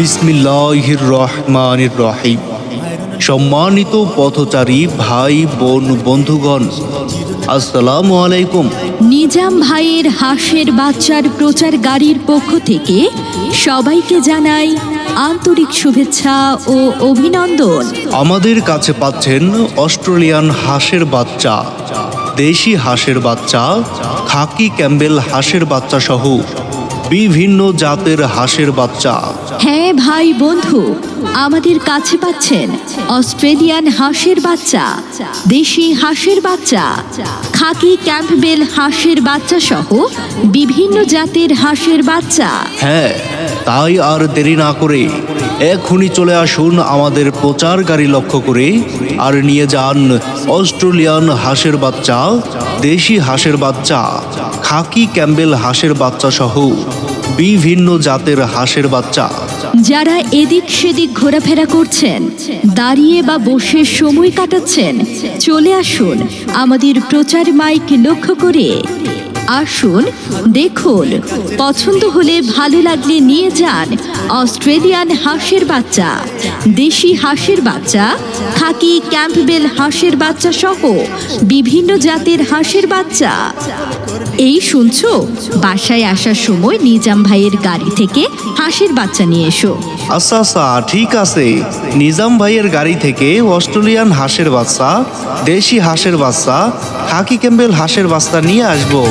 বিসমিল্লাহির রহমানির রহিম। সম্মানিত পথচারী ভাই বোন বন্ধুগণ, আসসালামু আলাইকুম। নিজাম ভাইয়ের হাঁসের বাচ্চার প্রচার গাড়ির পক্ষ থেকে সবাইকে জানাই আন্তরিক শুভেচ্ছা ও অভিনন্দন। আমাদের কাছে পাচ্ছেন অস্ট্রেলিয়ান হাঁসের বাচ্চা, দেশি হাঁসের বাচ্চা, খাকি ক্যাম্বেল হাঁসের বাচ্চা সহ বিভিন্ন জাতের হাঁসের বাচ্চা। হ্যাঁ ভাই বন্ধু, আমাদের কাছে পাচ্ছেন অস্ট্রেলিয়ান হাঁসের বাচ্চা, দেশি হাঁসের বাচ্চা, খাকি ক্যাম্পবেল হাঁসের বাচ্চা সহ বিভিন্ন জাতের হাঁসের বাচ্চা। হ্যাঁ, তাই আর দেরি না করে এখনই চলে আসুন আমাদের প্রচার গাড়ি লক্ষ্য করে, আর নিয়ে যান অস্ট্রেলিয়ান হাঁসের বাচ্চা, দেশি হাঁসের বাচ্চা, খাকি ক্যাম্বেল হাঁসের বাচ্চা সহ বিভিন্ন জাতের হাঁসের বাচ্চা। যারা এদিক সেদিক ঘোরাফেরা করছেন, দাঁড়িয়ে বা বসে সময় কাটাচ্ছেন, চলে আসুন আমাদের প্রচার মাইক লক্ষ্য করে। আসুন, দেখুন, পছন্দ হলে ভালো লাগলে নিয়ে যান অস্ট্রেলিয়ান হাঁসের বাচ্চা, দেশি হাঁসের বাচ্চা, খাকি ক্যাম্পবেল হাঁসের বাচ্চা সহ বিভিন্ন জাতের হাঁসের বাচ্চা। এই শুনছো, বাসায় আসার সময় নিজাম ভাইয়ের গাড়ি থেকে হাঁসের বাচ্চা নিয়ে এসো। আচ্ছা আচ্ছা, ঠিক আছে। নিজাম ভাইয়ের গাড়ি থেকে অস্ট্রেলিয়ান হাঁসের বাচ্চা, দেশি হাঁসের বাচ্চা, খাকি ক্যাম্বেল হাঁসের বাচ্চা নিয়ে আসবো।